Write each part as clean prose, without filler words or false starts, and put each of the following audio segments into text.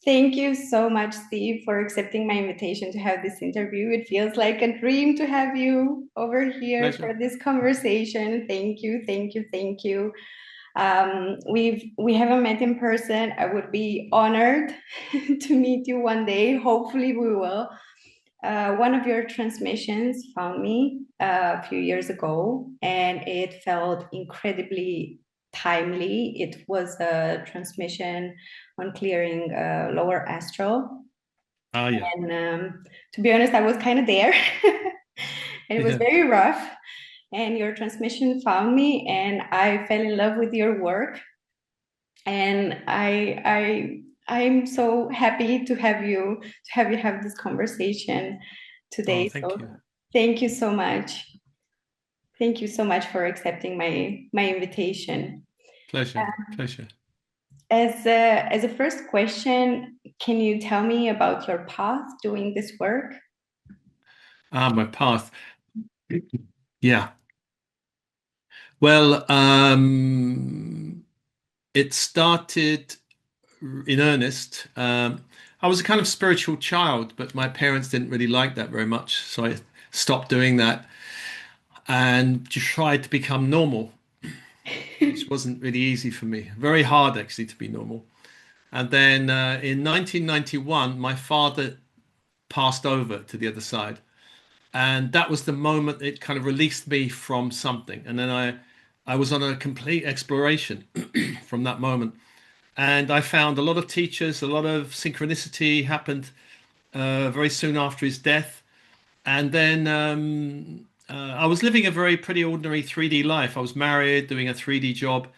Thank you so much, Steve, for accepting my invitation to have this interview. It feels like a dream to have you over here Pleasure. for this conversation. Thank you, thank you, thank you. We haven't met in person. I would be honored to meet you one day. Hopefully, we will. One of your transmissions found me a few years ago, and it felt incredibly timely. It was a transmission on clearing lower astral. Ah, yeah. And to be honest, I was kind of there. And it was Yeah. very rough. And your transmission found me, and I fell in love with your work. And I'm so happy to have you have this conversation Oh, today. thank So you. thank you so much. Thank you so much for accepting my invitation. Pleasure. Pleasure. As a first question, can you tell me about your path doing this work? Ah, my path. Yeah. Well, it started in earnest. I was a kind of spiritual child, but my parents didn't really like that very much. So I stopped doing that and just tried to become normal, which wasn't really easy for me. Very hard, actually, to be normal. And then in 1991, my father passed over to the other side. And that was the moment it kind of released me from something. And then I was on a complete exploration from that moment. And I found a lot of teachers, a lot of synchronicity happened very soon after his death. And then I was living a very pretty ordinary 3D life. I was married, doing a 3D job,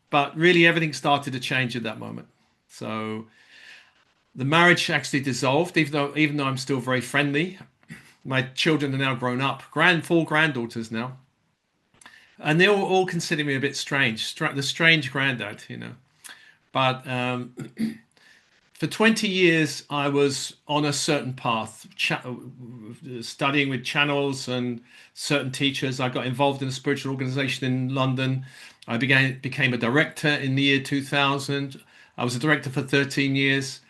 but really everything started to change at that moment. So the marriage actually dissolved, even though I'm still very friendly. My children are now grown up, four granddaughters now, and they all consider me a bit strange, the strange granddad, you know. But for 20 years, I was on a certain path, studying with channels and certain teachers. I got involved in a spiritual organization in London. Became a director in the year 2000. I was a director for 13 years.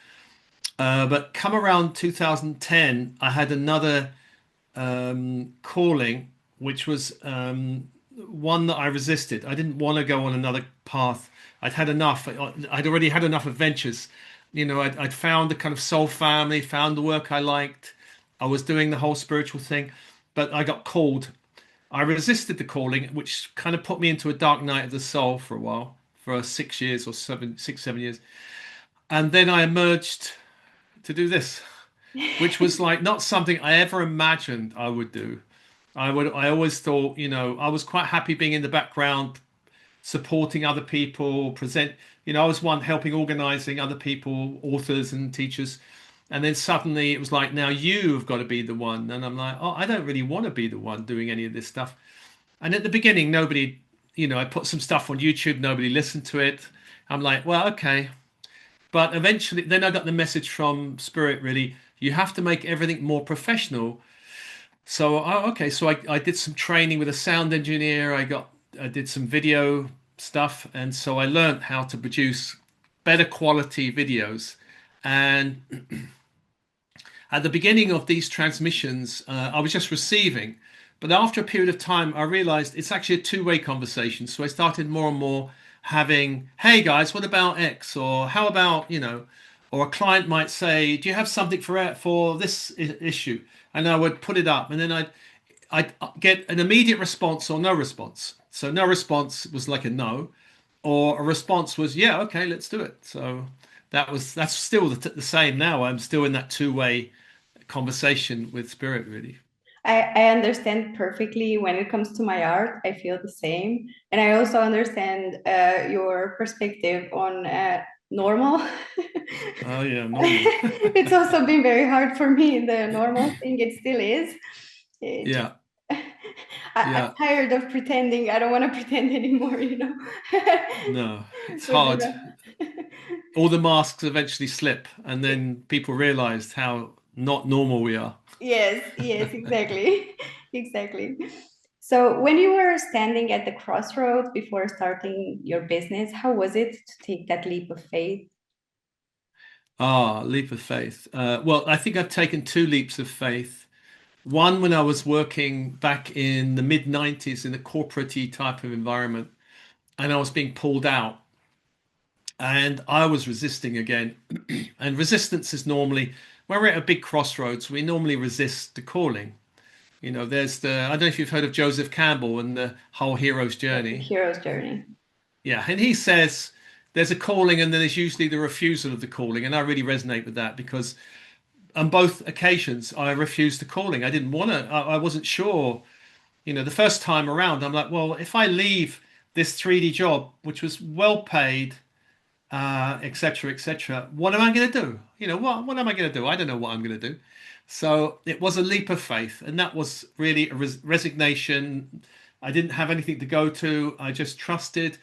But come around 2010, I had another calling, which was one that I resisted. I didn't want to go on another path. I'd had enough. I'd already had enough adventures. You know, I'd found the kind of soul family, found the work I liked. I was doing the whole spiritual thing, but I got called. I resisted the calling, which kind of put me into a dark night of the soul for a while, for 6 years or 7 years. And then I emerged to do this, which was like not something I ever imagined I would do. I always thought, you know, I was quite happy being in the background, supporting other people, I was one helping organizing other people, authors and teachers. And then suddenly it was like, now you've got to be the one. And I'm like, oh, I don't really want to be the one doing any of this stuff. And at the beginning, nobody, I put some stuff on YouTube, nobody listened to it. I'm like, well, okay. But eventually, then I got the message from Spirit really, you have to make everything more professional. So, okay, so I did some training with a sound engineer. I did some video stuff, and so I learned how to produce better quality videos. And at the beginning of these transmissions, I was just receiving. But after a period of time, I realized it's actually a two-way conversation. So I started more and more having, hey guys, what about X? Or how about, or a client might say, do you have something for this issue? And I would put it up, and then I'd get an immediate response or no response. So no response was like a no, or a response was, yeah, okay, let's do it. So that's still the same now. I'm still in that two-way conversation with spirit, really. I understand perfectly when it comes to my art. I feel the same. And I also understand your perspective on normal. Oh yeah, normal. It's also been very hard for me, the normal thing. It still is. It just, Yeah, I'm yeah. tired of pretending. I don't want to pretend anymore, you know. No, it's With the hard. All the masks eventually slip, and then people realized how not normal we are. Yes, yes, exactly. Exactly. So when you were standing at the crossroads before starting your business, how was it to take that leap of faith? Ah, leap of faith. Well, I think I've taken two leaps of faith. One when I was working back in the mid 90s in a corporate-y type of environment, and I was being pulled out, and I was resisting again. And resistance is normally, when we're at a big crossroads, we normally resist the calling. You know, there's the, I don't know if you've heard of Joseph Campbell and the whole hero's The journey. hero's journey. Yeah, and he says there's a calling and then there's usually the refusal of the calling. And I really resonate with that because on both occasions I refused the calling. I didn't want to, I wasn't sure. You know, the first time around, I'm like, well, if I leave this 3D job, which was well paid, etc., etc. What am I going to do? You know, what am I going to do? I don't know what I'm going to do. So it was a leap of faith, and that was really a resignation. I didn't have anything to go to. I just trusted,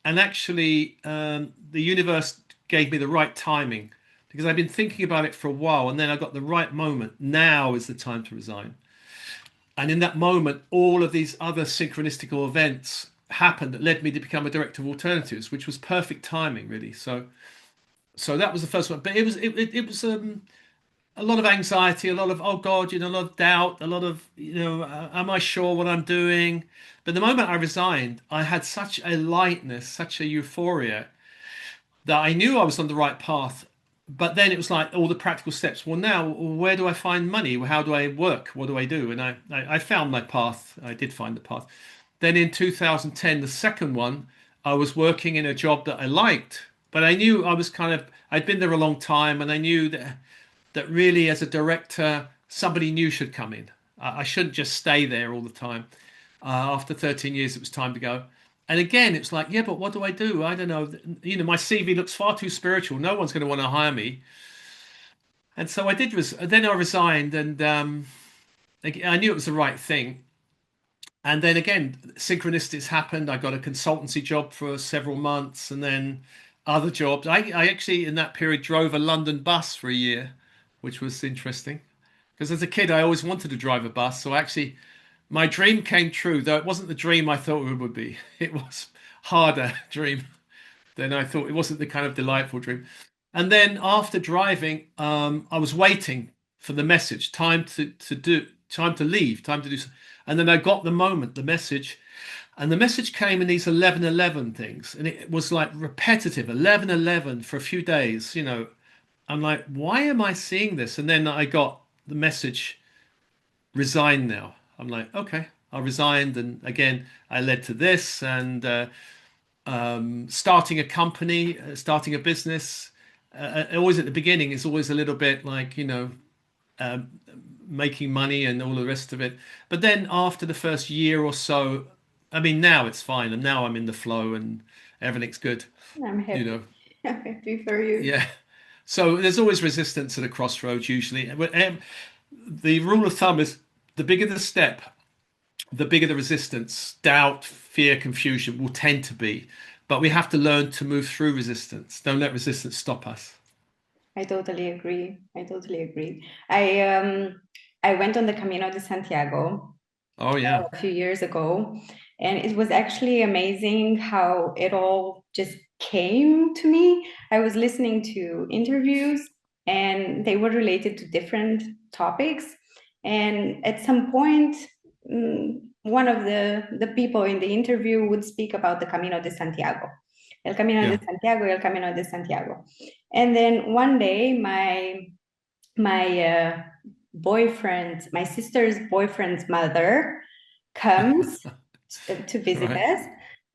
and actually, the universe gave me the right timing because I've been thinking about it for a while, and then I got the right moment. Now is the time to resign. And in that moment, all of these other synchronicistical events happened that led me to become a director of alternatives, which was perfect timing, really. So that was the first one. But it was a lot of anxiety, a lot of oh God, you know, a lot of doubt, a lot of am I sure what I'm doing? But the moment I resigned, I had such a lightness, such a euphoria that I knew I was on the right path. But then it was like all the practical steps. Well, now where do I find money? How do I work? What do I do? And I found my path. I did find the path. Then in 2010, the second one, I was working in a job that I liked, but I knew I was kind of, I'd been there a long time and I knew that really as a director, somebody new should come in. I shouldn't just stay there all the time. After 13 years, it was time to go. And again, it's like, yeah, but what do I do? I don't know. You know, my CV looks far too spiritual. No one's going to want to hire me. And so I did. Then I resigned, and I knew it was the right thing. And then again, synchronicities happened. I got a consultancy job for several months, and then other jobs. I actually, in that period, drove a London bus for a year, which was interesting. Because as a kid, I always wanted to drive a bus. So actually, my dream came true, though it wasn't the dream I thought it would be. It was harder dream than I thought. It wasn't the kind of delightful dream. And then after driving, I was waiting for the message, time to leave, time to do. And then I got the moment, the message, and the message came in these 11:11 things, and it was like repetitive 11:11 for a few days. You know, I'm like, why am I seeing this? And then I got the message, resign now. I'm like, okay, I resigned, and again, I led to this and starting a company, starting a business. Always at the beginning, it's always a little bit like um, making money and all the rest of it. But then after the first year or so, I mean, now it's fine, and now I'm in the flow, and everything's good. I'm You happy. know, I'm happy for you. yeah. So there's always resistance at a crossroads usually. The rule of thumb is the bigger the step, the bigger the resistance, doubt, fear, confusion will tend to be. But we have to learn to move through resistance. Don't let resistance stop us. I totally agree. I totally agree. I went on the Camino de Santiago Oh yeah, a few years ago, and it was actually amazing how it all just came to me. I was listening to interviews, and they were related to different topics. And at some point, one of the people in the interview would speak about the Camino de Santiago, El Camino de yeah. Santiago, El Camino de Santiago. And then one day, my boyfriend, my sister's boyfriend's mother comes to visit Right. us,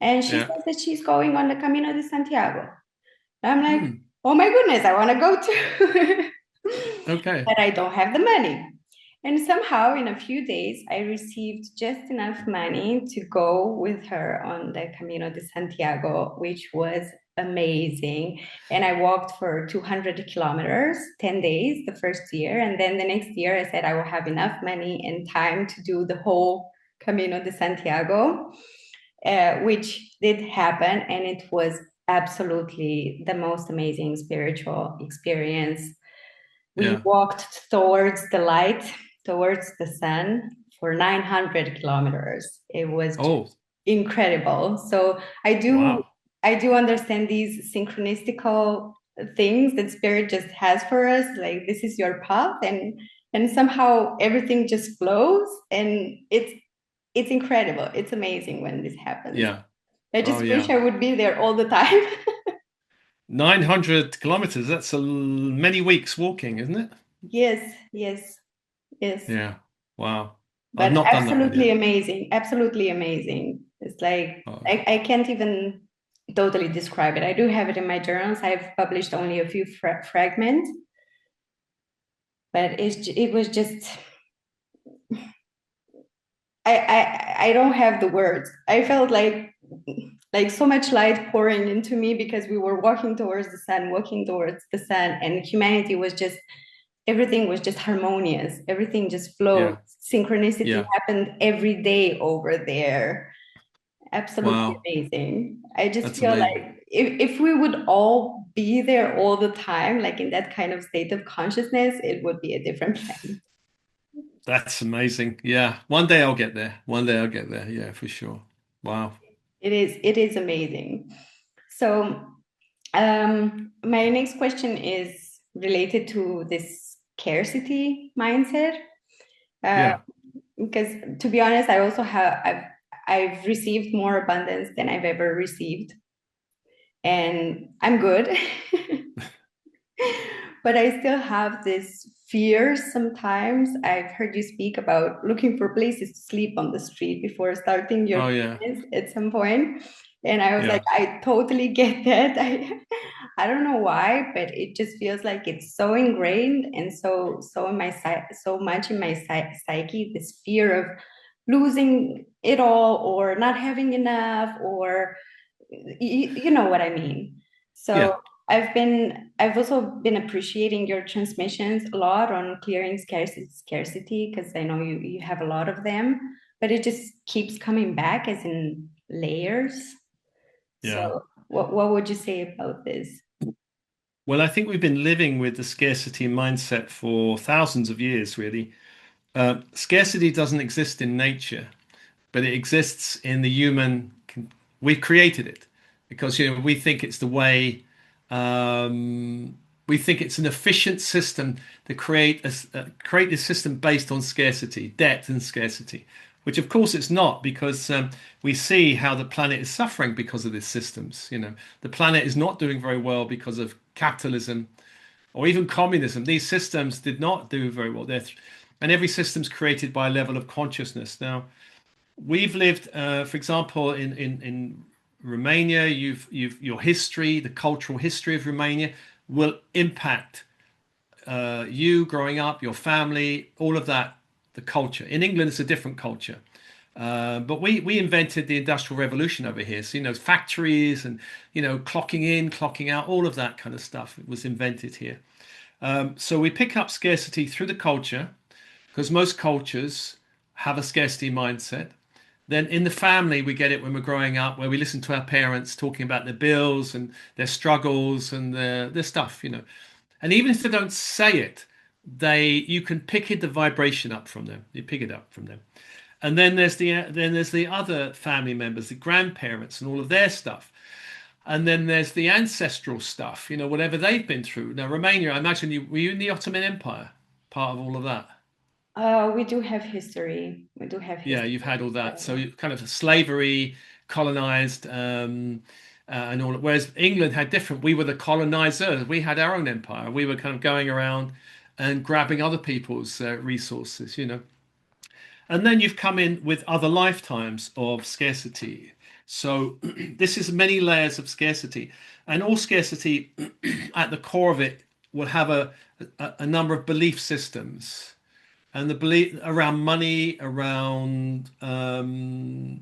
and she Yeah. says that she's going on the Camino de Santiago. I'm like, Hmm. oh my goodness, I want to go too. Okay. But I don't have the money. And somehow, in a few days, I received just enough money to go with her on the Camino de Santiago, which was amazing. And I walked for 200 kilometers, 10 days the first year. And then the next year, I said I will have enough money and time to do the whole Camino de Santiago, which did happen. And it was absolutely the most amazing spiritual experience. We Yeah. walked towards the light, towards the sun for 900 kilometers. It was just Oh, incredible. So I do wow. I do understand these synchronicistical things that spirit just has for us, like this is your path, and somehow everything just flows, and it's incredible. It's amazing when this happens. Yeah. I Oh, just wish yeah. I would be there all the time. 900 kilometers. That's many weeks walking, isn't it? Yes, yes, yes. Yeah. Wow. I've But not done that one absolutely yet. amazing, absolutely amazing. It's like Oh, I can't even totally describe it. I do have it in my journals. I've published only a few fragments, but it was just I don't have the words. I felt like so much light pouring into me because we were walking towards the sun, walking towards the sun, and humanity was just everything was just harmonious. Everything just flowed. yeah. Synchronicity Yeah. happened every day over there. Absolutely Wow. amazing. I just That's feel amazing. like if we would all be there all the time, like in that kind of state of consciousness, it would be a different planet. That's amazing. Yeah. One day I'll get there. One day I'll get there. Yeah, for sure. Wow. It is amazing. So my next question is related to this scarcity mindset. Uh, Yeah. because to be honest, I also have I've received more abundance than I've ever received, and I'm good. But I still have this fear sometimes. I've heard you speak about looking for places to sleep on the street before starting your Oh, yeah. business at some point. And I was like, Yeah. I totally get that. I don't know why, but it just feels like it's so ingrained and so in my so much in my psyche, this fear of losing it all or not having enough or you know what I mean. So Yeah. I've also been appreciating your transmissions a lot on clearing scarcity because I know you have a lot of them, but it just keeps coming back as in layers. Yeah. So what would you say about this? Well, I think we've been living with the scarcity mindset for thousands of years, really. Scarcity doesn't exist in nature, but it exists in the human. We've created it because we think it's the way. We think it's an efficient system to create this system based on scarcity, debt, and scarcity, which of course it's not because we see how the planet is suffering because of these systems. The planet is not doing very well because of capitalism or even communism. These systems did not do very well. And every system's created by a level of consciousness. Now, we've lived, for example, in Romania. You've your history, the cultural history of Romania, will impact you growing up, your family, all of that. The culture in England is a different culture, but we invented the Industrial Revolution over here. So factories and clocking in, clocking out, all of that kind of stuff was invented here. So we pick up scarcity through the culture because most cultures have a scarcity mindset. Then in the family, we get it when we're growing up, where we listen to our parents talking about their bills and their struggles and their stuff. And even if they don't say it, you can pick it the vibration up from them. You pick it up from them. And then there's the other family members, the grandparents, and all of their stuff. And then there's the ancestral stuff, whatever they've been through. Now, Romania, I imagine were you in the Ottoman Empire, part of all of that? We do have history. We do have Yeah, history. you've had all that. So So, kind of slavery, colonized, and all. Whereas England had different. We were the colonizers. We had our own empire. We were kind of going around and grabbing other people's resources. And then you've come in with other lifetimes of scarcity. So this is many layers of scarcity, and all scarcity at the core of it will have a number of belief systems and the belief around money, around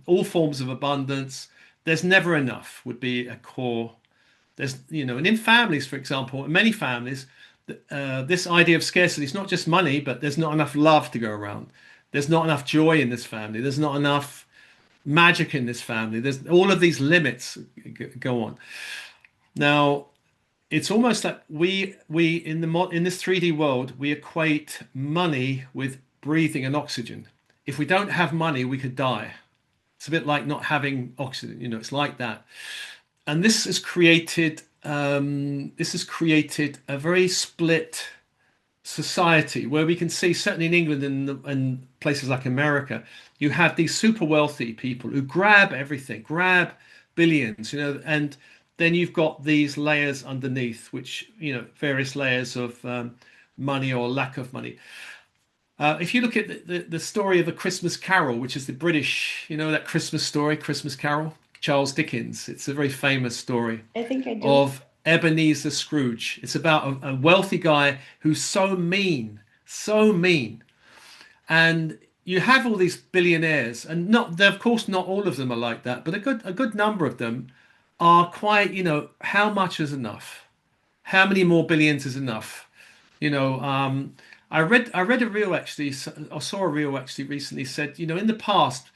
all forms of abundance. There's never enough would be a core. And in families, for example, in many families, this idea of scarcity is not just money, but there's not enough love to go around. There's not enough joy in this family. There's not enough magic in this family. There's all of these limits go on. Now, it's almost like we in this 3D world we equate money with breathing and oxygen. If we don't have money, we could die. It's a bit like not having oxygen. It's like that. And this has created this has created a very split society where we can see, certainly in England and places like America, you have these super wealthy people who grab everything, grab billions, and then you've got these layers underneath, which, various layers of money or lack of money. If you look at the story of A Christmas Carol, which is the British, that Christmas story, Christmas Carol, Charles Dickens, it's a very famous story I think I do. of Ebenezer Scrooge. It's about a wealthy guy who's so mean. And you have all these billionaires, and not, of course, not all of them are like that, but a good number of them are quite, how much is enough? How many more billions is enough? You know, um, I read a reel actually, I saw a reel actually recently said, in the past,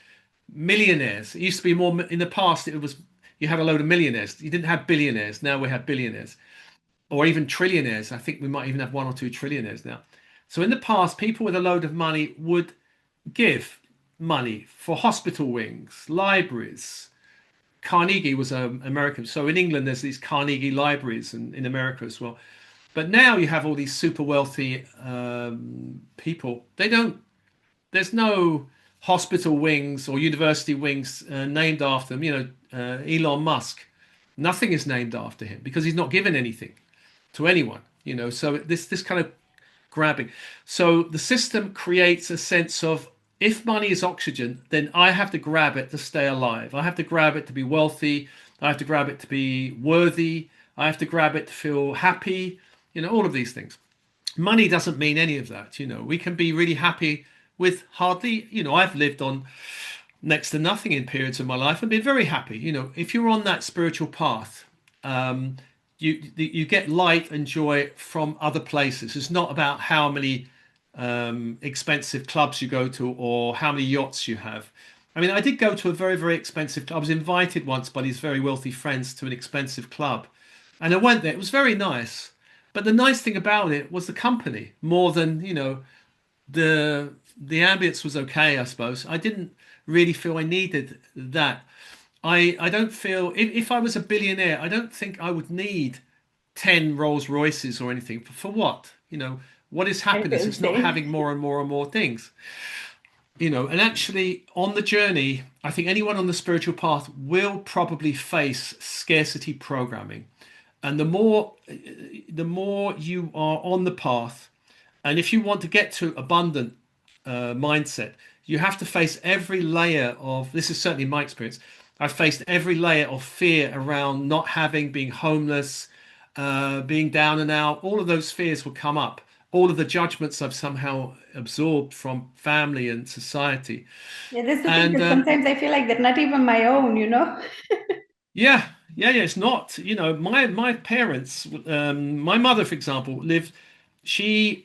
millionaires, it used to be more in the past, it was you had a load of millionaires. You didn't have billionaires. Now we have billionaires or even trillionaires. I think we might even have one or two trillionaires now. So in the past, people with a load of money would give money for hospital wings, libraries. Carnegie was American. So in England, there's these Carnegie libraries, and in America as well. But now you have all these super wealthy people. They don't. There's no hospital wings or university wings named after them. Elon Musk. Nothing is named after him because he's not given anything to anyone. So this kind of grabbing. So the system creates a sense of, if money is oxygen, then I have to grab it to stay alive. I have to grab it to be wealthy. I have to grab it to be worthy. I have to grab it to feel happy. All of these things. Money doesn't mean any of that. We can be really happy with hardly, I've lived on next to nothing in periods of my life and been very happy. If you're on that spiritual path, um, you get light and joy from other places. It's not about how many expensive clubs you go to or how many yachts you have. I mean, I did go to a very, very expensive club. I was invited once by these very wealthy friends to an expensive club, and I went there. It was very nice. But the nice thing about it was the company more than, the ambience was okay, I suppose. I didn't really feel I needed that. I don't feel, if I was a billionaire, I don't think I would need 10 Rolls Royces or anything. For what? What is I feel happiness? the It's not same. having more and more and more things. And actually on the journey, I think anyone on the spiritual path will probably face scarcity programming. And the more you are on the path, and if you want to get to abundant mindset, you have to face every layer of, this is certainly my experience. I've faced every layer of fear around not having, being homeless, being down and out. All of those fears will come up. All of the judgments I've somehow absorbed from family and society. Yeah, that's the thing, And that sometimes I feel like they're not even my own. yeah, yeah, yeah. It's not. My parents, my mother, for example, lived. She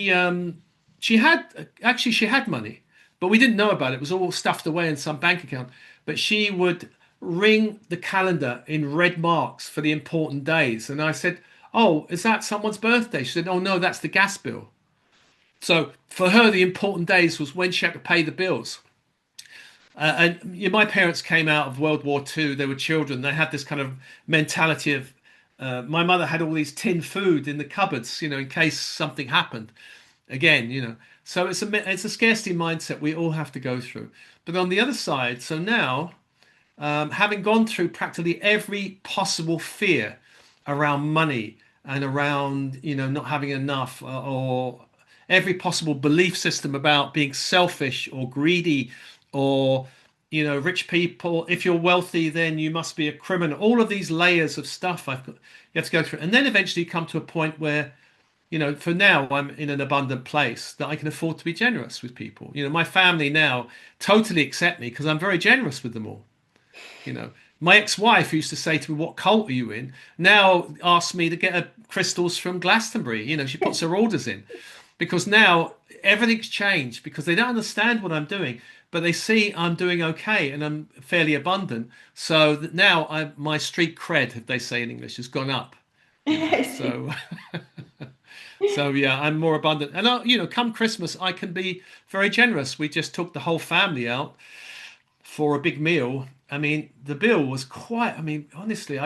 had, actually, she had money, but we didn't know about it. It was all stuffed away in some bank account. But she would ring the calendar in red marks for the important days, and I said, "Oh, is that someone's birthday?" She said, "Oh no, that's the gas bill." So for her, the important days was when she had to pay the bills. And my parents came out of World War II. They were children. They had this kind of mentality of, my mother had all these tin food in the cupboards, in case something happened. Again, so it's a scarcity mindset we all have to go through. But on the other side, so now, having gone through practically every possible fear around money and around, not having enough, or every possible belief system about being selfish or greedy, or, rich people, if you're wealthy, then you must be a criminal. All of these layers of stuff you have to go through. And then eventually you come to a point where, for now, I'm in an abundant place that I can afford to be generous with people. My family now totally accept me because I'm very generous with them all. My ex-wife, who used to say to me, "What cult are you in?" now asks me to get her crystals from Glastonbury. She puts her orders in because now everything's changed because they don't understand what I'm doing, but they see I'm doing okay and I'm fairly abundant. So that now my street cred, if they say in English, has gone up. I see. So so yeah, I'm more abundant. And come Christmas, I can be very generous. We just took the whole family out for a big meal. I mean, the bill was quite. I mean, honestly,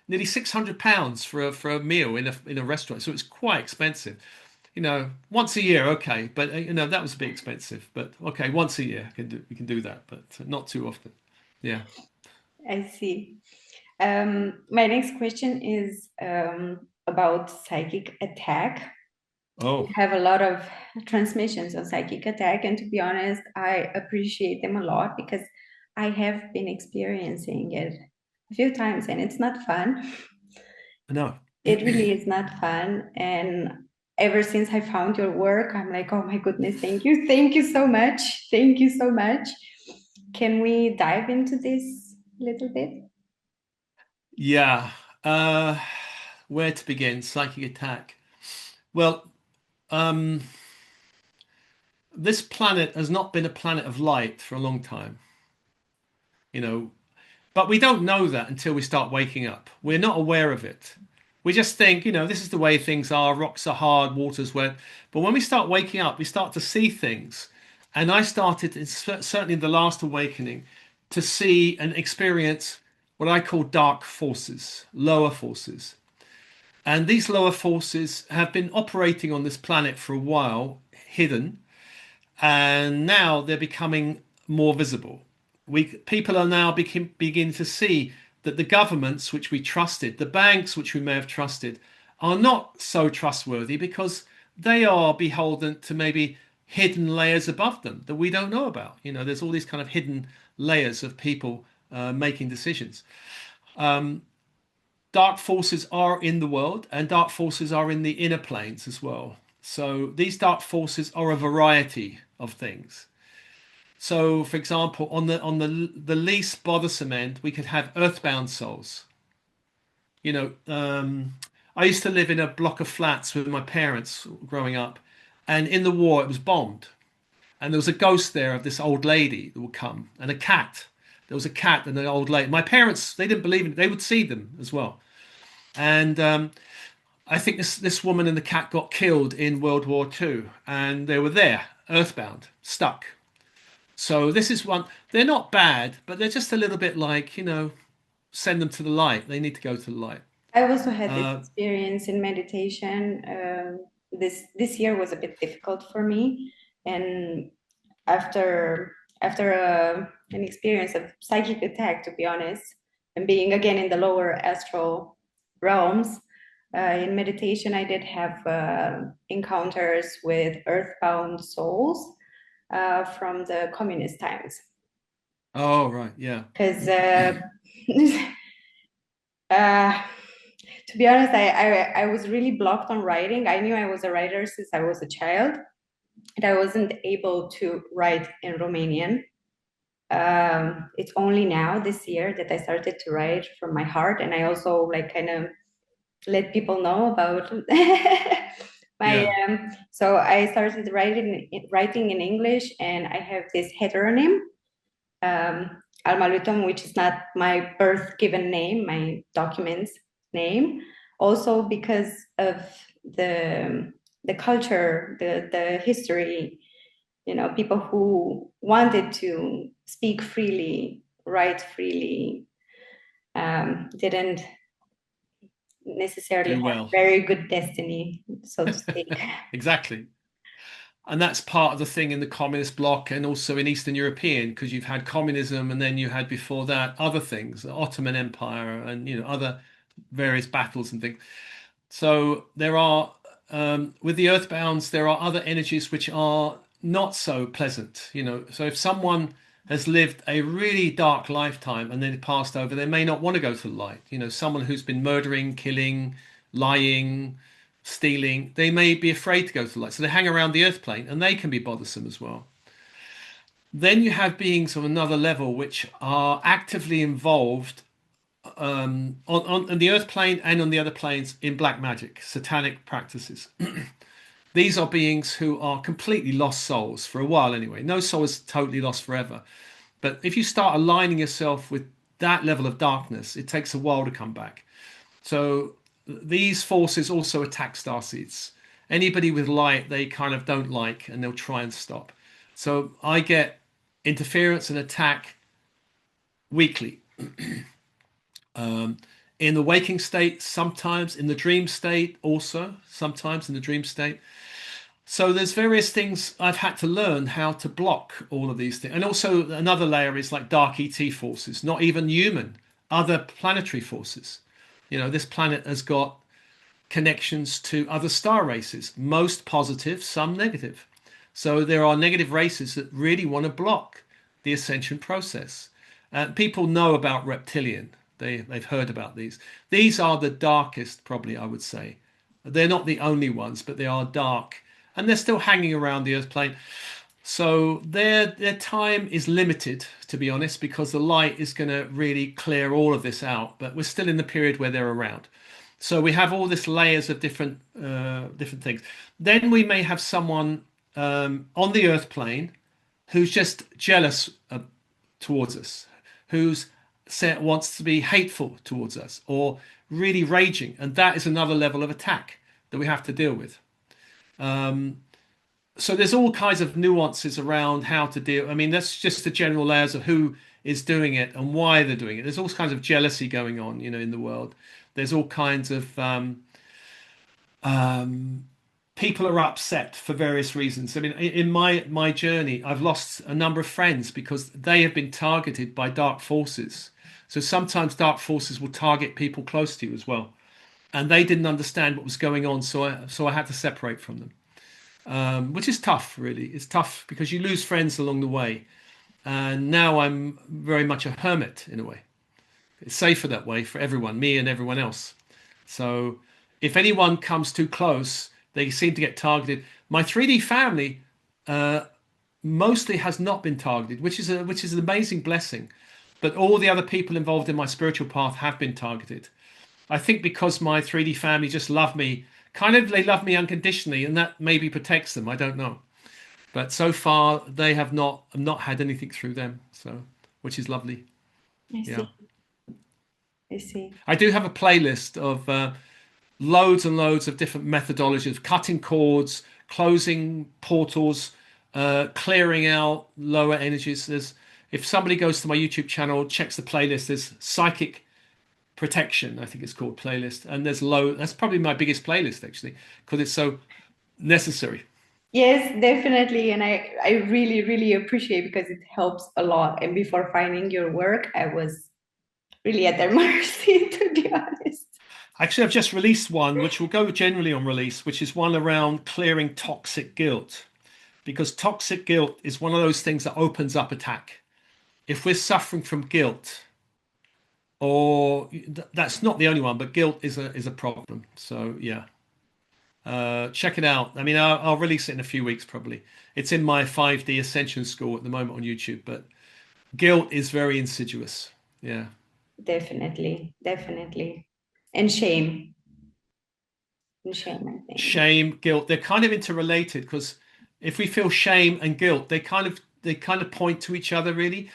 nearly £600 for a meal in a restaurant. So it's quite expensive. Once a year, okay, but that was a bit expensive. But okay, once a year we can do that, but not too often. Yeah. I see. My next question is about psychic attack. We Oh, have a lot of transmissions on psychic attack, and to be honest, I appreciate them a lot because I have been experiencing it a few times, and it's not fun. no. It really is not fun. And ever since I found your work, I'm like, oh my goodness, thank you so much, thank you so much. Can we dive into this a little bit? Yeah. Uh, where to begin? Psychic attack. Well, um, this planet has not been a planet of light for a long time, you know, but we don't know that until we start waking up. We're not aware of it. We just think, this is the way things are. Rocks are hard, water's wet. But when we start waking up, we start to see things. And I started, certainly in the last awakening, to see and experience what I call dark forces, lower forces. And these lower forces have been operating on this planet for a while, hidden, and now they're becoming more visible. People are now begin to see that the governments which we trusted, the banks which we may have trusted, are not so trustworthy because they are beholden to maybe hidden layers above them that we don't know about. There's all these kind of hidden layers of people making decisions. Dark forces are in the world, and dark forces are in the inner planes as well. So these dark forces are a variety of things. So, for example, on the least bothersome end, we could have earthbound souls. You know, um, I used to live in a block of flats with my parents growing up, and in the war it was bombed, and there was a ghost there of this old lady that would come, and a cat. There was a cat and an old lady. My parents, they didn't believe in it; they would see them as well. And I think this woman and the cat got killed in World War II, and they were there, earthbound, stuck. So this is one. They're not bad, but they're just a little bit like, send them to the light. They need to go to the light. I also had this Uh, experience in meditation. This year was a bit difficult for me, and after an experience of psychic attack, to be honest, and being again in the lower astral realms, in meditation, I did have encounters with earthbound souls from the communist times. oh, right, yeah, Because uh, to be honest, I was really blocked on writing. I knew I was a writer since I was a child, and I wasn't able to write in Romanian. It's only now this year that I started to write from my heart, and I also like kind of let people know about my. yeah. So I started writing in English, and I have this heteronym, Alma Luton, which is not my birth given name, my documents name. Also because of the the culture, the history, people who wanted to speak freely, write freely, didn't necessarily Do have well. very good destiny, so to speak. Exactly. And that's part of the thing in the communist bloc and also in Eastern European, because you've had communism and then you had before that other things, the Ottoman Empire and other various battles and things. So there are, with the earthbounds, there are other energies which are not so pleasant. So if someone has lived a really dark lifetime and then passed over, they may not want to go to the light. Someone who's been murdering, killing, lying, stealing, they may be afraid to go to the light. So they hang around the earth plane and they can be bothersome as well. Then you have beings of another level which are actively involved on the earth plane and on the other planes in black magic, satanic practices. These are beings who are completely lost souls for a while anyway. No soul is totally lost forever. But if you start aligning yourself with that level of darkness, it takes a while to come back. So these forces also attack starseeds. Anybody with light, they kind of don't like and they'll try and stop. So I get interference and attack weekly. in the waking state, sometimes in the dream state, also sometimes in the dream state. So there's various things I've had to learn how to block all of these things. And also another layer is like dark ET forces, not even human, other planetary forces. This planet has got connections to other star races, most positive, some negative. So there are negative races that really want to block the ascension process. People know about reptilian. They've heard about these. These are the darkest, probably, I would say. They're not the only ones, but they are dark. And they're still hanging around the Earth plane. So their time is limited, to be honest, because the light is going to really clear all of this out. But we're still in the period where they're around. So we have all this layers of different things. Then we may have someone on the Earth plane who's just jealous towards us, who's wants to be hateful towards us, or really raging, and that is another level of attack that we have to deal with. So there's all kinds of nuances around how to deal. I mean, that's just the general layers of who is doing it and why they're doing it. There's all kinds of jealousy going on, in the world. There's all kinds of people are upset for various reasons. I mean, in my journey, I've lost a number of friends because they have been targeted by dark forces. So sometimes dark forces will target people close to you as well, and they didn't understand what was going on. So I had to separate from them, which is tough. Really, it's tough because you lose friends along the way. And now I'm very much a hermit in a way. It's safer that way for everyone, me and everyone else. So if anyone comes too close, they seem to get targeted. My 3D family mostly has not been targeted, which is an amazing blessing. But all the other people involved in my spiritual path have been targeted. I think because my 3D family just love me, kind of they love me unconditionally, and that maybe protects them. I don't know. But so far they have not had anything through them, so which is lovely. I Yeah. see. I see. I do have a playlist of loads and loads of different methodologies, cutting cords, closing portals, clearing out lower energies. If somebody goes to my YouTube channel, checks the playlist, there's psychic protection, I think it's called playlist, and that's probably my biggest playlist actually, because it's so necessary. Yes, definitely. And I really, really appreciate because it helps a lot. And before finding your work, I was really at their mercy, to be honest. Actually, I've just released one which will go generally on release, which is one around clearing toxic guilt. Because toxic guilt is one of those things that opens up attack. If we're suffering from guilt, or that's not the only one, but guilt is a problem. So yeah, check it out. I mean, I'll release it in a few weeks probably. It's in my 5D Ascension School at the moment on YouTube, but guilt is very insidious. Yeah. Definitely, definitely. And shame. And shame, I think. Shame, guilt, they're kind of interrelated because if we feel shame and guilt, they kind of point to each other really.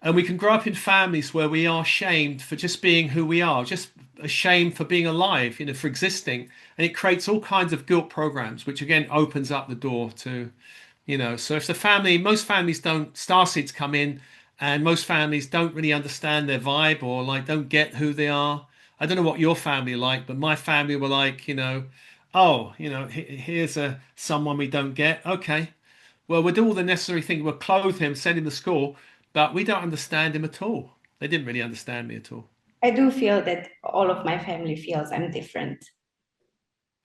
And we can grow up in families where we are shamed for just being who we are, just ashamed for being alive, for existing. And it creates all kinds of guilt programs, which again opens up the door to, so if most families don't, starseeds come in and most families don't really understand their vibe or like don't get who they are. I don't know what your family are like, but my family were like, oh, here's someone we don't get. Okay, well, we'll do all the necessary things. We'll clothe him, send him to school, but we don't understand him at all. They didn't really understand me at all. I do feel that all of my family feels I'm different.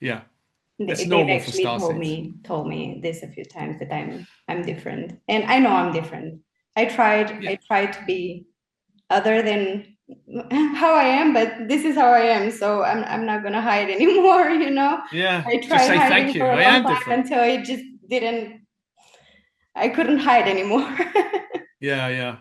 Yeah, it's They've normal for actually star told seeds. me this a few times that I'm different. And I know I'm different. I tried to be other than how I am, but this is how I am. So I'm not gonna hide anymore, Yeah, I just tried say hiding thank for you. a I long am time different. until it just didn't I couldn't hide anymore. Yeah, yeah.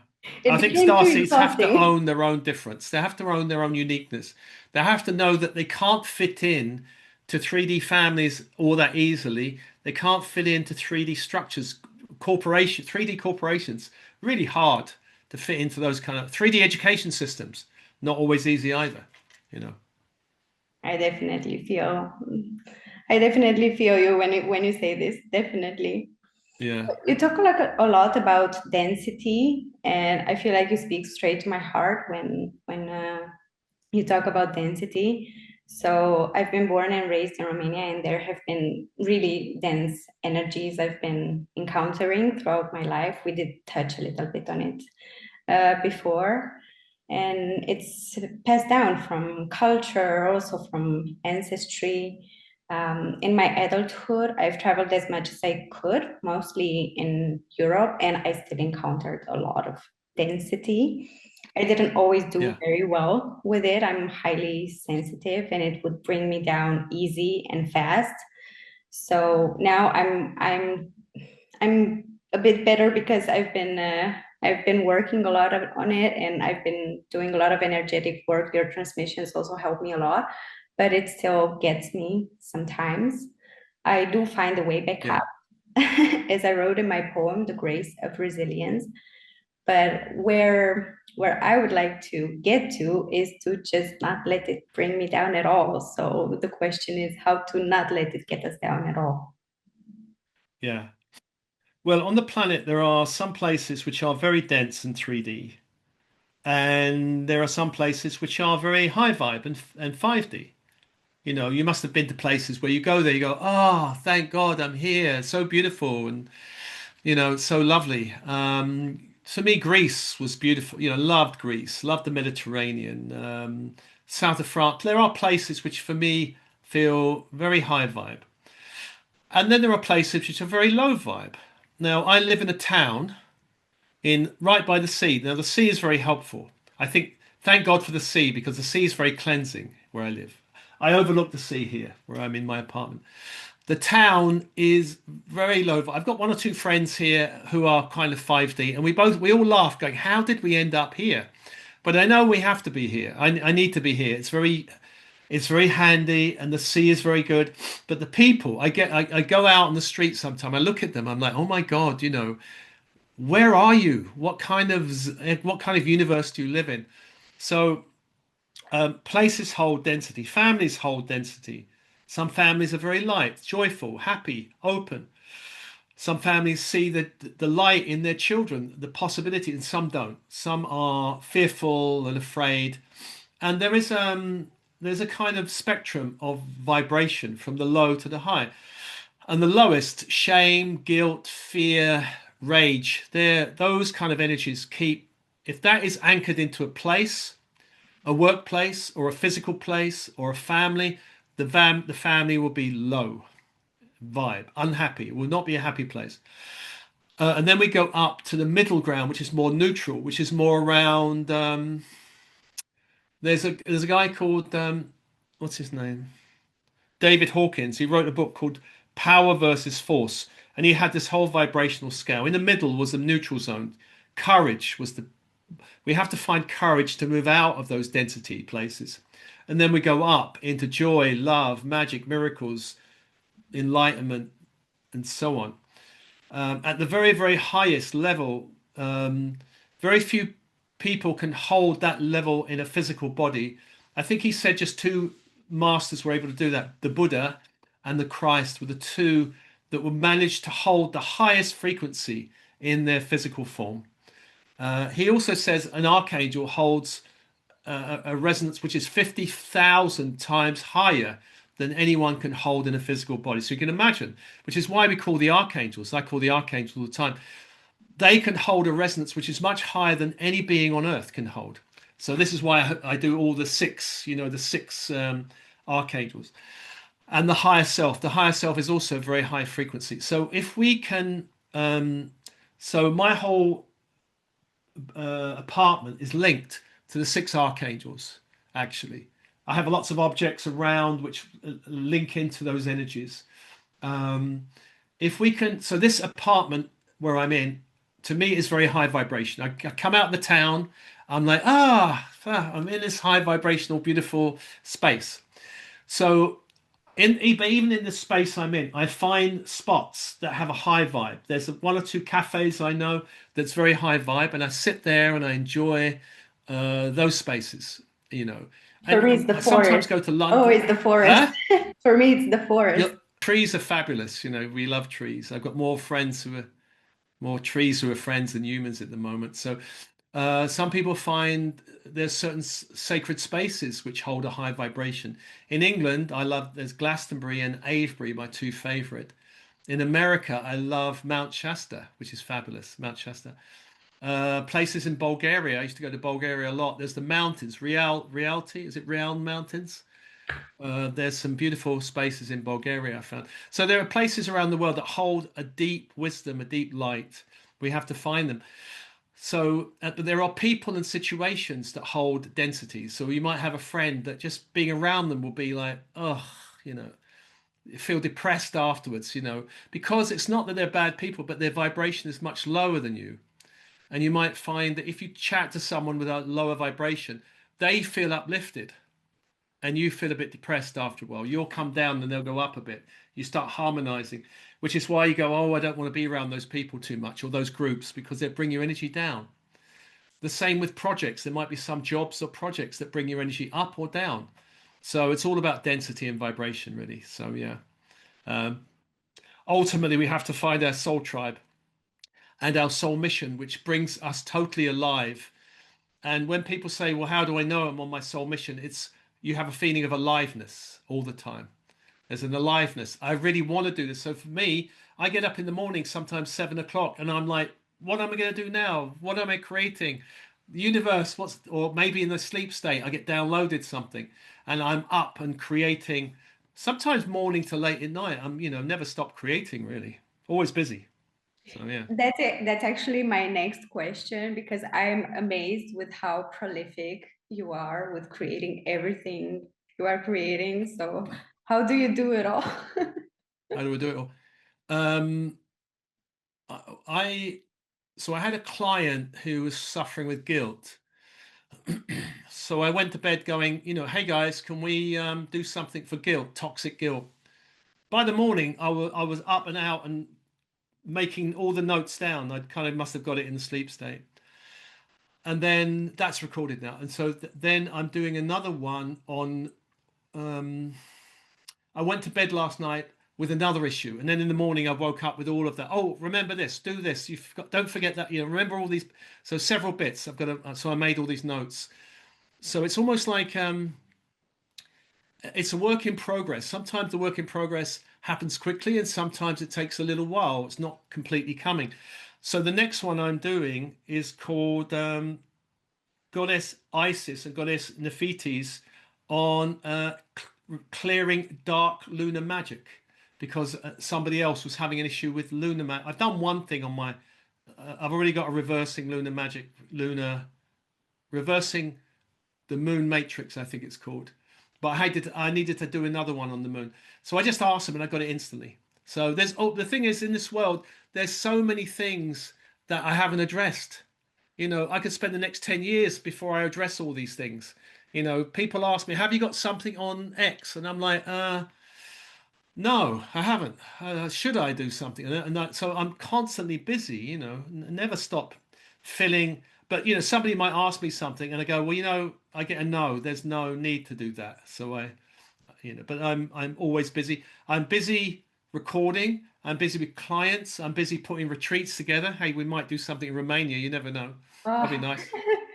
I It think became star too seeds have to exhausting. own their own difference. They have to own their own uniqueness. They have to know that they can't fit in to 3D families all that easily. They can't fit into 3D structures, 3D corporations. Really hard to fit into those kind of 3D education systems. Not always easy either, you know. I definitely feel I definitely feel you when you say this. Definitely. Yeah. You talk a lot about density, and I feel like you speak straight to my heart you talk about density. So I've been born and raised in Romania, and there have been really dense energies I've been encountering throughout my life. We did touch a little bit on it before, and it's passed down from culture, also from ancestry. In my adulthood, I've traveled as much as I could, mostly in Europe, and I still encountered a lot of density. I didn't always do Yeah, very well with it. I'm highly sensitive, and it would bring me down easy and fast. So now I'm a bit better because I've been working a lot on it, and I've been doing a lot of energetic work. Your transmissions also help me a lot, but it still gets me sometimes. I do find a way back yeah, up, as I wrote in my poem, "The Grace of Resilience." But where I would like to get to is to just not let it bring me down at all. So the question is how to not let it get us down at all. yeah. Well, on the planet, there are some places which are very dense and 3D, and there are some places which are very high vibe and 5D. You know, you must have been to places where you go there, you go, oh, thank God I'm here. It's so beautiful and, you know, it's so lovely. For me, Greece was beautiful. You know, loved Greece, loved the Mediterranean, south of France. There are places which for me feel very high vibe. And then there are places which are very low vibe. Now, I live in a town in right by the sea. Now, the sea is very helpful. I think, thank God for the sea because the sea is very cleansing where I live. I overlook the sea here where I'm in my apartment. The town is very low. I've got one or two friends here who are kind of 5D, and we all laugh, going, "How did we end up here?" But I know we have to be here. I need to be here. It's very handy, and the sea is very good. But the people, I go out on the street sometime. I look at them. I'm like, oh my God, you know, where are you? What kind of universe do you live in? So places hold density, families hold density. Some families are very light, joyful, happy, open. Some families see the light in their children, the possibility, and some don't. Some are fearful and afraid. And there's a kind of spectrum of vibration from the low to the high. And the lowest, shame, guilt, fear, rage, those kind of energies keep, if that is anchored into a place, a workplace or a physical place or a family, the family will be low vibe, unhappy. It will not be a happy place. And then we go up to the middle ground, which is more neutral, which is more around. There's a guy called what's his name? David Hawkins. He wrote a book called Power versus Force, and he had this whole vibrational scale. In the middle was the neutral zone. Courage was the We have to find courage to move out of those density places. And then we go up into joy, love, magic, miracles, enlightenment, and so on. At the very, very highest level, very few people can hold that level in a physical body. I think he said just two masters were able to do that. The Buddha and the Christ were the two that were managed to hold the highest frequency in their physical form. He also says an archangel holds a resonance which is 50,000 times higher than anyone can hold in a physical body. So you can imagine, which is why we call the archangels, I call the archangels all the time, they can hold a resonance which is much higher than any being on earth can hold. So this is why I do all the six, you know, the six archangels. And the higher self. The higher self is also very high frequency. So if we can, so my whole apartment is linked to the six archangels, actually. I have lots of objects around which link into those energies. Um, if we can, so this apartment where I'm in, to me, is very high vibration. I come out of the town, I'm like, I'm in this high vibrational, beautiful space. So even in the space I'm in, I find spots that have a high vibe. There's one or two cafes I know that's very high vibe, and I sit there and I enjoy those spaces, you know. For And me, it's the I sometimes forest. go to Oh, London. it's the forest. Huh? For me, it's the forest. Your trees are fabulous. You know, we love trees. I've got more trees who are friends than humans at the moment. So Some people find there's certain sacred spaces which hold a high vibration. In England, I love there's Glastonbury and Avebury, my two favorite. In America, I love Mount Shasta, which is fabulous. Mount Shasta. Places in Bulgaria. I used to go to Bulgaria a lot. There's the mountains, Realty. Is it Real Mountains? There's some beautiful spaces in Bulgaria I found. So there are places around the world that hold a deep wisdom, a deep light. We have to find them. So, but there are people and situations that hold densities. So you might have a friend that just being around them will be like, oh, you know, feel depressed afterwards, because it's not that they're bad people, but their vibration is much lower than you. And you might find that if you chat to someone with a lower vibration, they feel uplifted and you feel a bit depressed after a while. You'll come down and they'll go up a bit. You start harmonizing, which is why you go, oh, I don't want to be around those people too much or those groups because they bring your energy down. The same with projects. There might be some jobs or projects that bring your energy up or down. So it's all about density and vibration, really. So, yeah. Um, Ultimately, we have to find our soul tribe and our soul mission, which brings us totally alive. And when people say, well, how do I know I'm on my soul mission? It's you have a feeling of aliveness all the time. There's an aliveness. I really want to do this. So for me, I get up in the morning, sometimes 7 o'clock, and I'm like, what am I going to do now? What am I creating? The universe, or maybe in the sleep state, I get downloaded something and I'm up and creating, sometimes morning to late at night. Never stop creating really. Always busy. So yeah. That's it. That's actually my next question because I'm amazed with how prolific you are with creating everything you are creating. So, how do you do it all? How do we do it all? Um, I so I had a client who was suffering with guilt. So I went to bed going, hey guys, can we do something for guilt, toxic guilt? By the morning, I was up and out and making all the notes down. I kind of must have got it in the sleep state. And then that's recorded now. And so then I'm doing another one on. Um, I went to bed last night with another issue, and then in the morning I woke up with all of that. Oh, remember this, do this. Don't forget that. Remember all these. So several bits. So I made all these notes. So it's almost like it's a work in progress. Sometimes the work in progress happens quickly, and sometimes it takes a little while. It's not completely coming. So the next one I'm doing is called Goddess Isis and Goddess Nefertiti's on clearing dark lunar magic because somebody else was having an issue with lunar magic. I've done one thing on my. I've already got a reversing lunar magic, reversing the moon matrix, I think it's called. But I needed to do another one on the moon. So I just asked them and I got it instantly. So the thing is in this world, there's so many things that I haven't addressed. I could spend the next 10 years before I address all these things. People ask me, have you got something on X? And I'm like, no, I haven't. Should I do something? So I'm constantly busy, never stop filling. But, somebody might ask me something and I go, well, I get a no. There's no need to do that. So but I'm always busy. I'm busy recording. I'm busy with clients. I'm busy putting retreats together. Hey, we might do something in Romania. You never know. That'd be Oh, nice.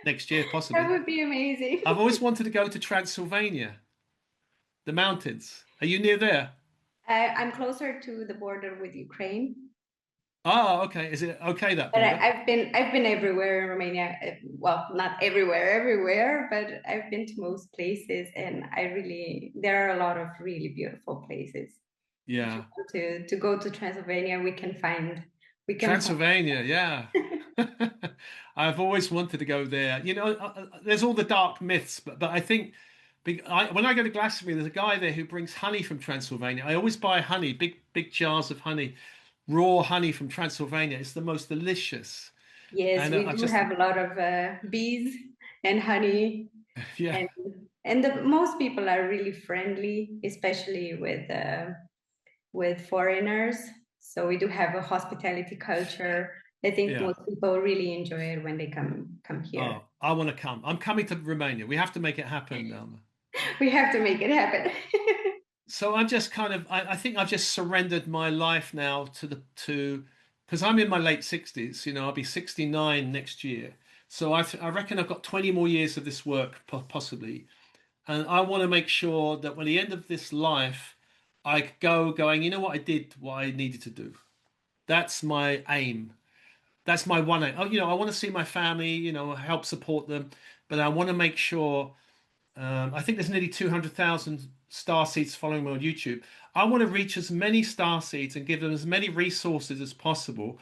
Next year, that possibly. would be amazing. I've always wanted to go to Transylvania, the mountains. Are you near there? I'm closer to the border with Ukraine. Oh, okay. Is it okay, that But border? I've been everywhere in Romania. Well, not everywhere, but I've been to most places, and there are a lot of really beautiful places. If you Yeah. want to go to Transylvania, we can find. Transylvania, yeah. I've always wanted to go there. There's all the dark myths, but I think when I go to Glastonbury, there's a guy there who brings honey from Transylvania. I always buy honey, big jars of honey, raw honey from Transylvania. It's the most delicious. Yes, And we I do just, have a lot of bees and honey, yeah, and most people are really friendly, especially with foreigners. So we do have a hospitality culture. I think yeah. most people really enjoy it when they come here. Oh, I want to come. I'm coming to Romania. We have to make it happen, Alma. We have to make it happen. So I'm just kind of, I think I've just surrendered my life now because I'm in my late 60s. I'll be 69 next year. So I reckon I've got 20 more years of this work possibly, and I want to make sure that when the end of this life, I go going, you know what, I did what I needed to do. That's my aim. That's my one aim. Oh, I want to see my family, help support them, but I want to make sure. I think there's nearly 200,000 star seeds following me on YouTube. I want to reach as many star seeds and give them as many resources as possible.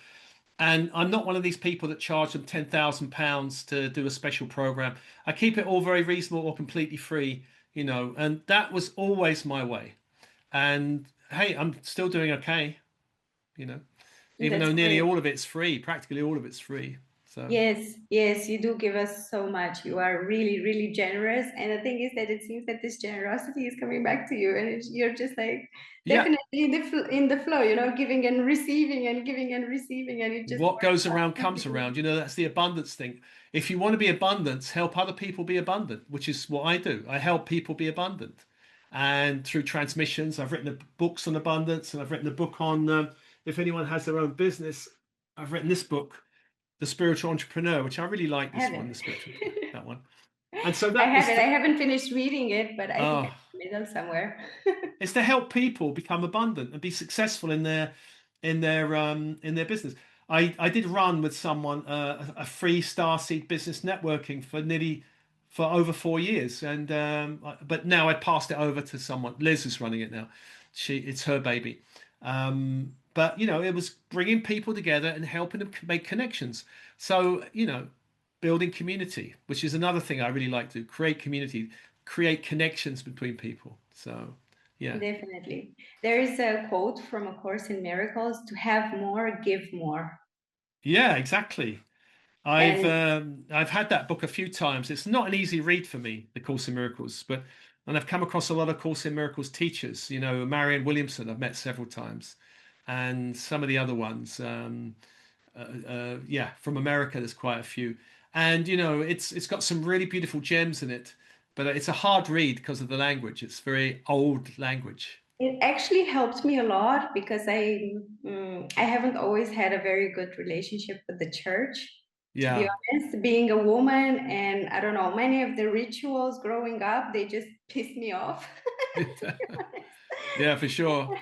And I'm not one of these people that charge them £10,000 to do a special program. I keep it all very reasonable or completely free, and that was always my way. And hey, I'm still doing okay, you know, even That's though nearly great. all of it's free, practically all of it's free. So, Yes, yes, you do give us so much. You are really, really generous. And the thing is that it seems that this generosity is coming back to you, and you're just like yeah, definitely in the flow, giving and receiving and giving and receiving, and it just what works goes around out comes perfectly. around. That's the abundance thing. If you want to be abundant, help other people be abundant, which is what I do. I help people be abundant. And through transmissions, I've written books on abundance, and I've written a book on if anyone has their own business. I've written this book, The Spiritual Entrepreneur, which I really like I this have one, The Spiritual Entrepreneur, it. that one. And so I that have is it. I to, haven't finished reading it, but I think uh, it's in the middle somewhere. it's to help people become abundant and be successful in their business. I did run with someone a free Starseed business networking for over 4 years, and but now I passed it over to someone. Liz is running it now. It's her baby. But it was bringing people together and helping them make connections. So building community, which is another thing I really like to do, create community, create connections between people. So yeah. Definitely. There is a quote from A Course in Miracles: to have more, give more. Yeah, exactly. I've And um, I've had that book a few times. It's not an easy read for me, The Course in Miracles, and I've come across a lot of Course in Miracles teachers. Marianne Williamson I've met several times, and some of the other ones. Yeah, from America there's quite a few, and it's got some really beautiful gems in it, but it's a hard read because of the language. It's very old language. it actually helped me a lot because I haven't always had a very good relationship with the church, to be Yeah, honest. Being a woman, and I don't know, many of the rituals growing up, they just pissed me off. To be honest. yeah, for sure.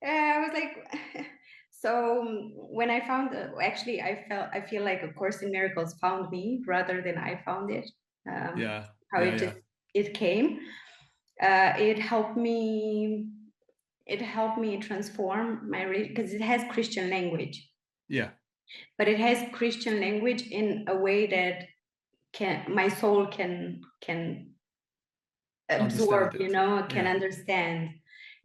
I was like, so when I found, actually, I feel like A Course in Miracles found me rather than I found it. Um, Yeah, how yeah, it yeah, just it came. Uh, it helped me. It helped me transform my because it has Christian language, yeah. but it has Christian language in a way that can my soul can absorb, Understand it. can Yeah, understand.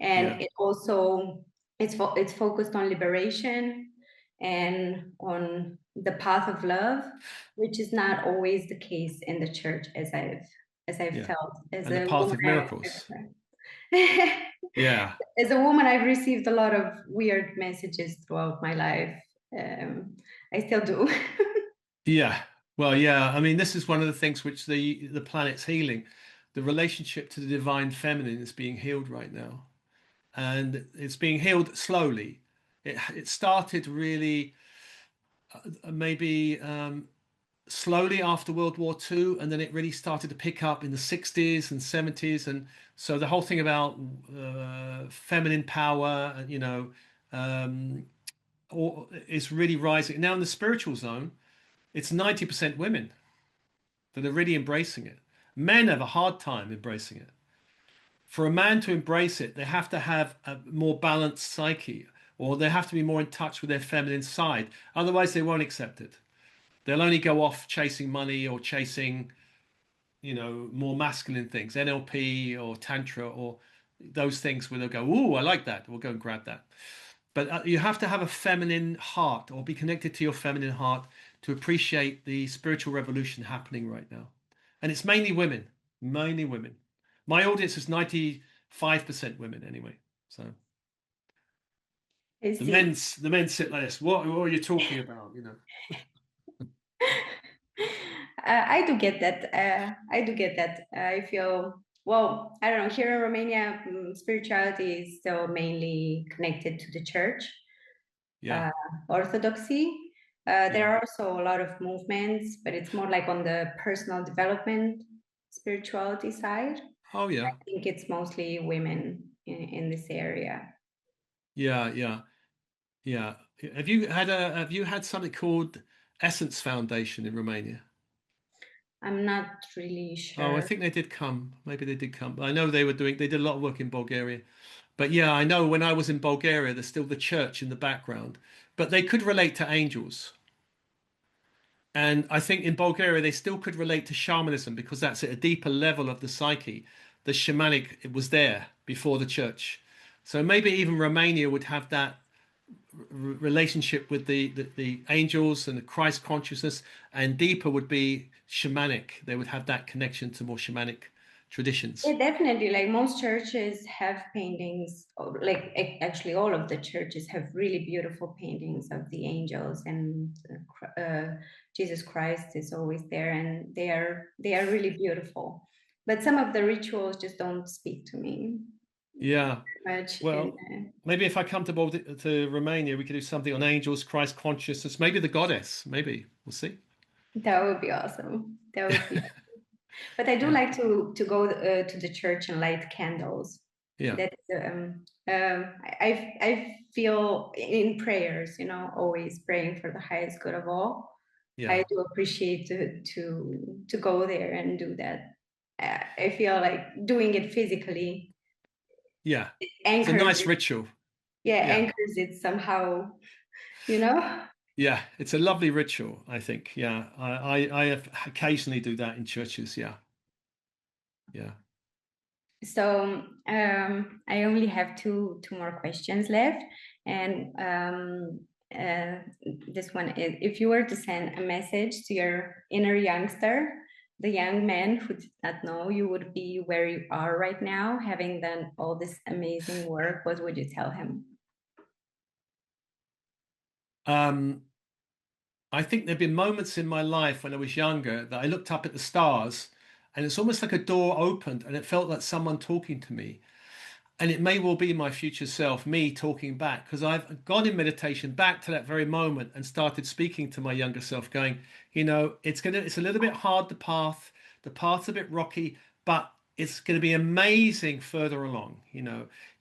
And yeah, it also it's focused on liberation and on the path of love, which is not always the case in the church, as I've yeah. felt as And the a path woman. of miracles. I've Yeah, as a woman, I've received a lot of weird messages throughout my life. um, I still do. yeah. Well, yeah. I mean, this is one of the things which the planet's healing. The relationship to the divine feminine is being healed right now, and it's being healed slowly. It started really maybe slowly after World War II, and then it really started to pick up in the 60s and 70s, and so the whole thing about feminine power, and um, is really rising now in the spiritual zone. It's 90% women that are really embracing it. Men have a hard time embracing it. For a man to embrace it, they have to have a more balanced psyche, or they have to be more in touch with their feminine side. Otherwise, they won't accept it. They'll only go off chasing money or chasing, more masculine things, NLP or Tantra or those things where they'll go, "Ooh, I like that. We'll go and grab that." But you have to have a feminine heart or be connected to your feminine heart to appreciate the spiritual revolution happening right now. And it's mainly women, mainly women. My audience is 95% women anyway. So I the see. men's the men sit like this. What are you talking about? I do get that. I do get that. I feel, well, I don't know. Here in Romania, spirituality is still mainly connected to the church, Yeah, uh, orthodoxy. There Yeah. are also a lot of movements, but it's more like on the personal development, spirituality side. Oh I yeah. think it's mostly women in this area. Yeah, yeah, yeah. Have you had something called Essence Foundation in Romania? I'm not really Oh, I sure. think they did come. Maybe they did come. I know they did a lot of work in Bulgaria. But yeah, I know when I was in Bulgaria, there's still the church in the background. But they could relate to angels. And I think in Bulgaria, they still could relate to shamanism because that's at a deeper level of the psyche. The shamanic, it was there before the church. So maybe even Romania would have that relationship with the angels and the Christ consciousness, and deeper would be shamanic. They would have that connection to more shamanic traditions. Yeah, definitely. Like most churches have paintings, like actually all of the churches have really beautiful paintings of the angels, and Jesus Christ is always there, and they are really beautiful. But some of the rituals just don't speak to me Yeah. much. And Well, maybe if I come to Romania, we could do something on angels, Christ consciousness, maybe the goddess. Maybe we'll see. that would be awesome. That would be. But I do Yeah. like to go to the church and light candles. Yeah. That I feel in prayers, always praying for the highest good of all. I Yeah. do appreciate to go there and do that. I feel like doing it physically Yeah. It's a anchors nice it. ritual. Yeah, Yeah. anchors it somehow. You know. Yeah. It's a lovely ritual, I think. Yeah. I occasionally do that in churches. Yeah. Yeah. So I only have two more questions left, and this one is: if you were to send a message to your inner youngster, the young man who did not know you would be where you are right now, having done all this amazing work, what would you tell him? Um, I think there've been moments in my life when I was younger that I looked up at the stars and it's almost like a door opened and it felt like someone talking to me. And it may well be my future self, me talking back, because I've gone in meditation back to that very moment and started speaking to my younger self, going, it's a little bit hard, the path's a bit rocky, but it's gonna be amazing further along.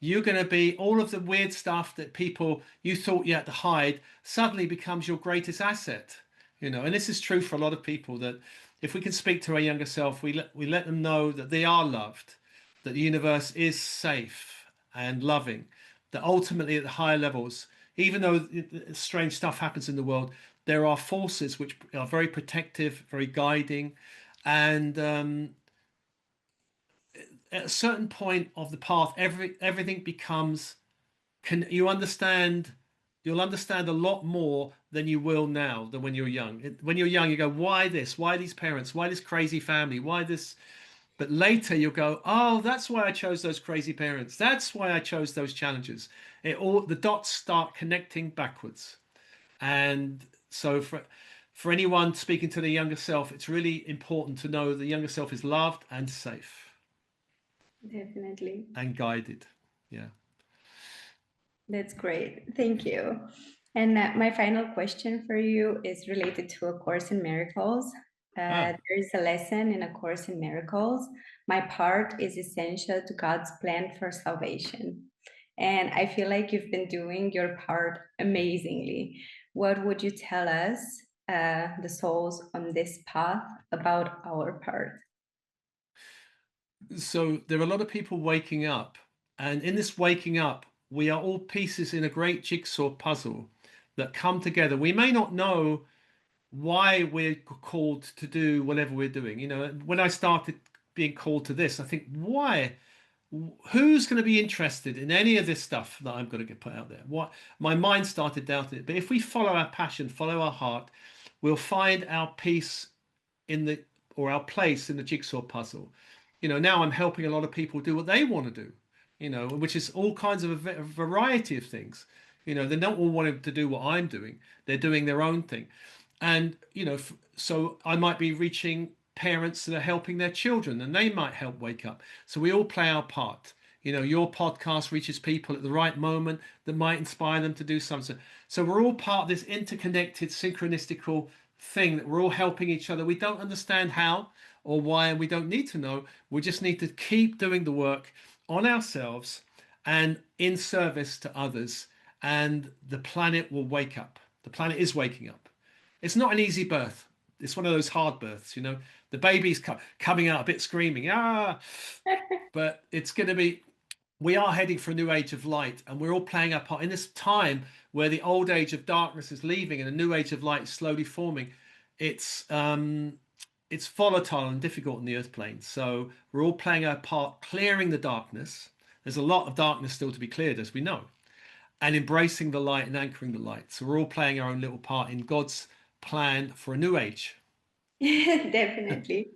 You're gonna be all of the weird stuff that people you thought you had to hide suddenly becomes your greatest asset. And this is true for a lot of people that if we can speak to our younger self, we let them know that they are loved, that the universe is safe and loving, that ultimately at the higher levels, even though strange stuff happens in the world, there are forces which are very protective, very guiding, and at a certain point of the path, everything becomes. Can you understand? You'll understand a lot more than you will now than when you're young. When you're young, you go, "Why this? Why these parents? Why this crazy family? Why this?" But later you'll go, oh, that's why I chose those crazy parents. That's why I chose those challenges. The dots start connecting backwards. And so for anyone speaking to the younger self, it's really important to know the younger self is loved and safe Definitely. and guided. Yeah. That's great. Thank you. And my final question for you is related to A Course in Miracles. Ah. There is a lesson in A Course in Miracles. My part is essential to God's plan for salvation. And I feel like you've been doing your part amazingly. What would you tell us, the souls on this path, about our part? So there are a lot of people waking up, and in this waking up, we are all pieces in a great jigsaw puzzle that come together. We may not know why we're called to do whatever we're doing. When I started being called to this, I think, why? Who's going to be interested in any of this stuff that I'm going to get put out there? What my mind started doubting it. But if we follow our passion, follow our heart, we'll find our peace in the or our place in the jigsaw puzzle. Now I'm helping a lot of people do what they want to do, which is all kinds of a variety of things. They're not all wanting to do what I'm doing. They're doing their own thing. And, so I might be reaching parents that are helping their children and they might help wake up. So we all play our part Your podcast reaches people at the right moment that might inspire them to do something. So we're all part of this interconnected, synchronistical thing that we're all helping each other. We don't understand how or why, and we don't need to know. We just need to keep doing the work on ourselves and in service to others, and the planet will wake up. The planet is waking up. It's not an easy birth. It's one of those hard births. The baby's coming out a bit screaming, ah, but it's going to be, we are heading for a new age of light, and we're all playing our part in this time where the old age of darkness is leaving and a new age of light is slowly forming. It's volatile and difficult in the earth plane. So we're all playing our part, clearing the darkness. There's a lot of darkness still to be cleared, as we know, and embracing the light and anchoring the light. So we're all playing our own little part in God's plan for a new age. Definitely.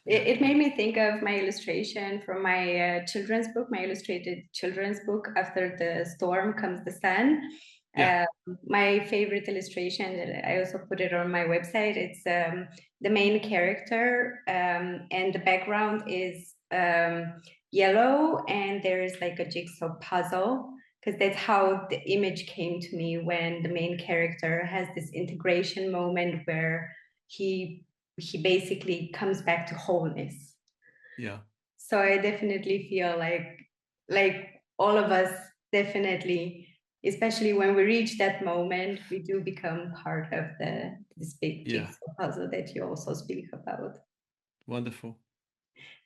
Yeah, It made me think of my illustration from my children's book, my illustrated children's book, After the Storm Comes the Sun. yeah, My favorite illustration, that I also put it on my website, it's the main character, and the background is yellow, and there is like a jigsaw puzzle, because that's how the image came to me when the main character has this integration moment where he basically comes back to wholeness. yeah, So I definitely feel like all of us definitely, especially when we reach that moment, we do become part of this big yeah. jigsaw puzzle that you also speak about. Wonderful.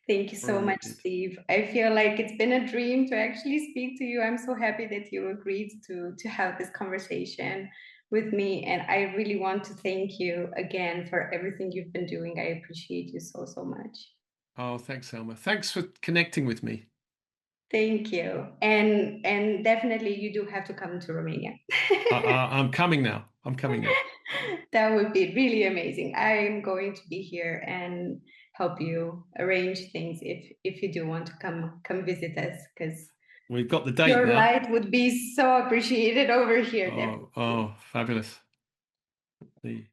Thank you so Very much, good. Steve. I feel like it's been a dream to actually speak to you. I'm so happy that you agreed to have this conversation with me. And I really want to thank you again for everything you've been doing. I appreciate you so, so much. Oh, thanks, Selma. Thanks for connecting with me. Thank you. And definitely you do have to come to Romania. I'm coming now. I'm coming now. That would be really amazing. I'm going to be here and help you arrange things if you do want to come visit us, because We've got the date your now. light would be so appreciated over here, Oh, definitely. oh, fabulous. The